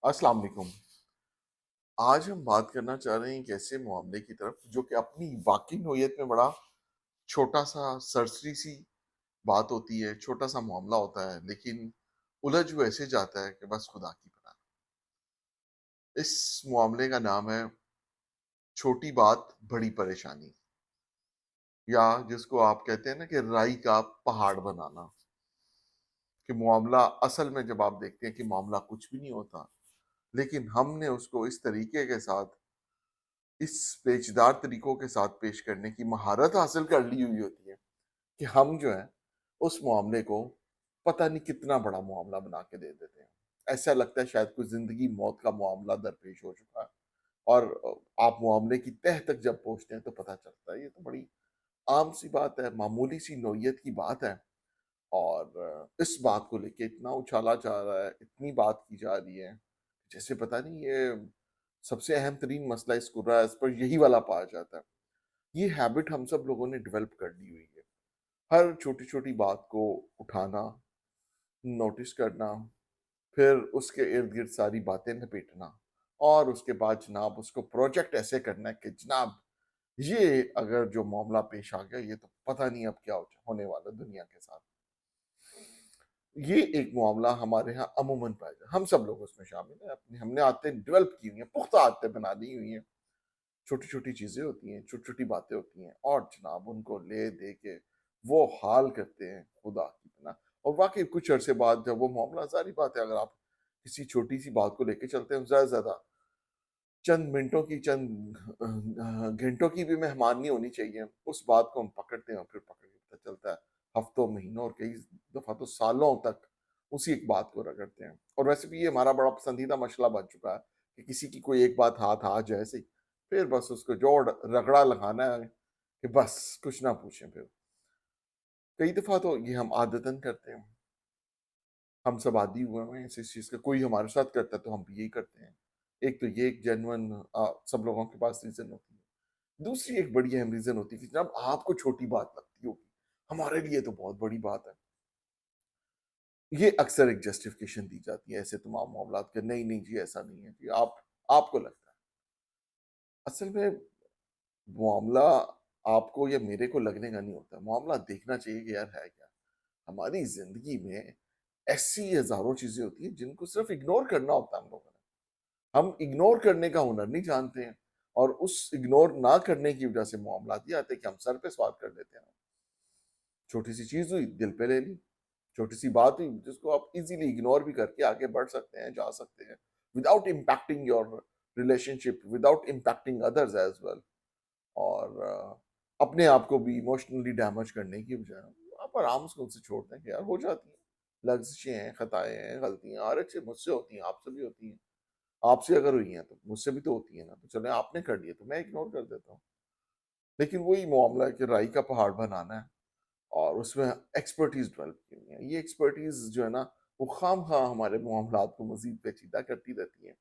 अस्सलाम वालेकुम। आज हम बात करना चाह रहे हैं एक ऐसे मामले की तरफ जो कि अपनी वाकई नोयत में बड़ा छोटा सा सरसरी सी बात होती है, छोटा सा मामला होता है, लेकिन उलझ वो ऐसे जाता है कि बस खुदा की पनाह। इस मामले का नाम है छोटी बात बड़ी परेशानी, या जिसको आप कहते हैं ना कि राई का पहाड़ बनाना। कि मामला असल में जब आप देखते हैं कि मामला कुछ भी नहीं होता, लेकिन हमने उसको इस तरीके के साथ, इस पेचदार तरीकों के साथ पेश करने की महारत हासिल कर ली हुई होती है कि हम जो है उस मामले को पता नहीं कितना बड़ा मामला बना के दे देते हैं। ऐसा लगता है शायद कोई जिंदगी मौत का मामला दरपेश हो चुका है, और आप मामले की तह तक जब पहुंचते हैं तो पता चलता है ये तो बड़ी आम सी बात है, मामूली सी नौयत की बात है। और इस बात को लेके इतना उछाला जा रहा है, इतनी बात की जा रही है, जैसे पता नहीं ये सबसे अहम तरीन मसला इस कुर्रा इस पर यही वाला पाया जाता है। ये हैबिट हम सब लोगों ने डेवलप कर ली हुई है। हर छोटी-छोटी बात को उठाना, नोटिस करना, फिर उसके इर्द-गिर्द सारी बातें लपेटना, और उसके बाद जनाब उसको प्रोजेक्ट ऐसे करना है कि जनाब ये अगर जो मामला पेश आ गया, ये तो पता नहीं अब क्या होने वाला दुनिया के साथ। ये एक मामला हमारे यहाँ अमूमन पाया जाता है। हम सब लोग उसमें शामिल हैं। अपनी हमने आदतें डेवलप की हुई हैं, पुख्ता आदतें बना दी हुई हैं। छोटी-छोटी चीज़ें होती हैं, छोटी-छोटी बातें होती हैं, और जनाब उनको ले दे के वो हाल करते हैं खुदा की पनाह। और वाक़ई कुछ अरसे बाद जब वो मामला, ज़ाहिर बात है, अगर आप किसी छोटी-सी बात को लेके चलते हैं, ज़्यादा से ज़्यादा चंद मिनटों की, चंद घंटों की भी मेहमानी होनी चाहिए। उस बात को हम पकड़ते हैं और फिर पकड़ के पता चलता है हफ्तों, महीनों और कई दफ़ा तो सालों तक उसी एक बात को रगड़ते हैं। और वैसे भी ये हमारा बड़ा पसंदीदा मसला बन चुका है कि किसी की कोई एक बात हाथ आ जाए सही, फिर बस उसको जोड़ रगड़ा लगाना है कि बस कुछ ना पूछें फिर। कई दफ़ा तो ये हम आदतन करते हैं। हम सब आदी हुए हैं इस चीज़ का, कोई हमारे साथ करता है तो हम भी यही करते हैं। एक तो ये एक जेन्युइन सब लोगों के पास रीज़न होती है। दूसरी एक बड़ी अहम रीज़न होती है कि जनाब आपको छोटी बात लगती होगी, हमारे लिए तो बहुत बड़ी बात है। ये अक्सर एक जस्टिफिकेशन दी जाती है ऐसे तमाम मामलात के, नहीं, नहीं जी ऐसा नहीं है जी, आपको लगता है। असल में मामला आपको या मेरे को लगने का नहीं होता, मामला देखना चाहिए कि यार है क्या? हमारी ज़िंदगी में ऐसी हज़ारों चीज़ें होती हैं जिनको सिर्फ़ इग्नोर करना होता है हम लोगों ने। हम इग्नोर करने का हुनर नहीं जानते हैं, और उस इग्नोर ना करने की वज़ह से मामलात ये आते हैं कि हम सर पे सवार कर लेते हैं। छोटी-सी चीज़ हुई, दिल पे ले ली। छोटी-सी बात हुई जिसको आप इज़िली इग्नोर भी करके आगे बढ़ सकते हैं, जा सकते हैं, without impacting your relationship, without impacting others as well. और अपने आप को भी इमोशनली डैमेज करने की बजाय आप आराम से उनसे छोड़ दें कि यार हो जाती हैं। लग़्ज़िशें हैं, ख़ताएँ हैं, गलतियाँ हर एक से मुझसे होती हैं, आपसे भी होती हैं। आपसे अगर हुई हैं तो मुझसे भी तो होती हैं ना, तो चलें आपने कर लिया तो मैं इग्नोर कर देता हूँ। लेकिन वही मामला है कि राई का पहाड़ बनाना है और उसमें एक्सपर्टीज़ डेवलप करनी है। ये एक्सपर्टीज़ जो है ना, वो ख़ाम-ख़वाह हमारे मामलात को मज़ीद पेचीदा करती रहती है।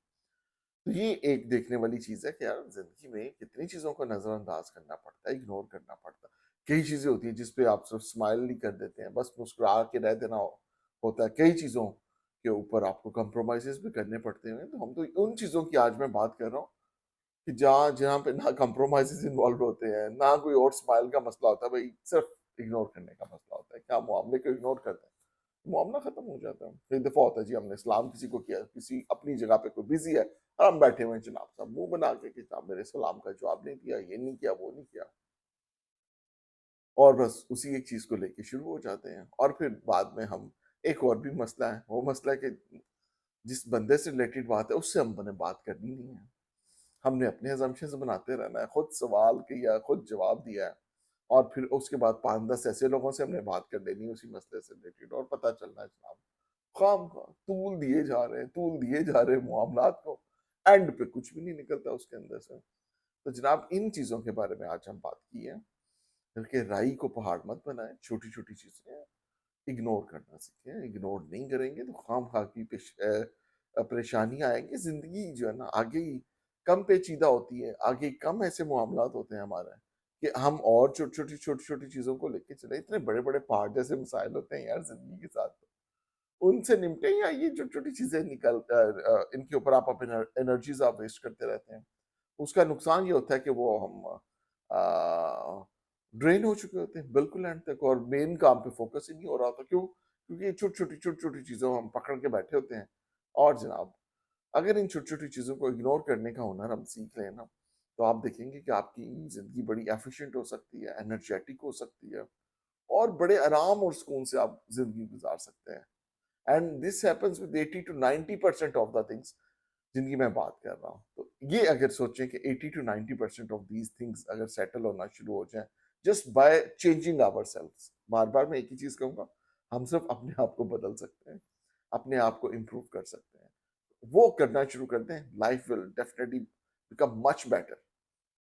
तो ये एक देखने वाली चीज़ है कि यार ज़िंदगी में कितनी चीज़ों को नज़रअंदाज करना पड़ता है, इग्नोर करना पड़ता है। कई चीज़ें होती हैं जिस पे आप सिर्फ़ स्माइल ही कर देते हैं, बस मुस्कुरा के रह देना होता है। कई चीज़ों के ऊपर आपको कॉम्प्रोमाइज़ेज़ भी करने पड़ते हैं। तो हम तो उन चीज़ों की आज मैं बात कर रहा हूँ कि जहाँ जहाँ पे ना कॉम्प्रोमाइज़ेज़ इन्वॉल्व होते हैं, ना कोई और स्माइल का मसला होता है, भई सिर्फ़ इग्नोर करने का मसला होता है कि आप मामले को इग्नोर कर दें, मामला खत्म हो जाता है। कई दफ़ा होता है जी, हमने सलाम किसी को किया, किसी अपनी जगह पे कोई बिज़ी है और हम बैठे हुए हैं जनाब साहब, मुँह बना के कि साहब मेरे सलाम का जवाब नहीं दिया, ये नहीं किया, वो नहीं किया, और बस उसी एक चीज़ को लेके शुरू हो जाते हैं। और फिर बाद में हम, एक और भी मसला है, वो मसला है कि जिस बंदे से रिलेटेड बात है उससे हमने बात करनी नहीं है। हमने अपने असम्पशन्स बनाते रहना है, खुद सवाल किया, खुद जवाब दिया है, और फिर उसके बाद 5-10 ऐसे लोगों से हमने बात कर लेनी है उसी मसले से रिलेटेड, और पता चलना है जनाब खामखा तूल दिए जा रहे हैं मामलात को, एंड पे कुछ भी नहीं निकलता उसके अंदर से। तो जनाब इन चीज़ों के बारे में आज हम बात की है, कि राई को पहाड़ मत बनाएँ, छोटी-छोटी चीज़ें इग्नोर करना सीखें। इग्नोर नहीं करेंगे तो खामखा की परेशानियाँ आएँगी। ज़िंदगी जो है ना आगे ही कम पेचीदा होती है, आगे कम ऐसे मामलात होते हैं हमारे कि हम और छोटी-छोटी चीज़ों को लेके चले। इतने बड़े-बड़े पहाड़ जैसे मसाइल होते हैं यार ज़िंदगी के साथ। ان سے نمٹیں یا یہ جو چھوٹی چیزیں ان کے اوپر آپ اپنے انرجیز آپ ویسٹ کرتے رہتے ہیں. اس کا نقصان یہ ہوتا ہے کہ وہ ہم ڈرین ہو چکے ہوتے ہیں بالکل اینڈ تک، اور مین کام پہ فوکس ہی نہیں ہو رہا ہوتا. کیوں؟ کیونکہ یہ چھوٹی چھوٹی چیزوں ہم پکڑ کے بیٹھے ہوتے ہیں. اور جناب اگر ان چھوٹی چھوٹی چیزوں کو اگنور کرنے کا ہنر ہم سیکھ لیں نا، تو آپ دیکھیں گے کہ آپ کی زندگی بڑی ایفیشینٹ ہو سکتی ہے، انرجیٹک ہو سکتی ہے، اور بڑے آرام اور سکون سے آپ زندگی گزار سکتے ہیں. And this happens with 80 to 90% of the things جن کی میں بات کر رہا ہوں. تو یہ اگر سوچیں کہ 80 to 90% آف دیز تھنگس اگر سیٹل ہونا شروع ہو جائیں just by changing ourselves. بار بار میں ایک ہی چیز کہوں گا، ہم صرف اپنے آپ کو بدل سکتے ہیں، اپنے آپ کو امپروو کر سکتے ہیں. وہ کرنا شروع کرتے ہیں، life will definitely become much better.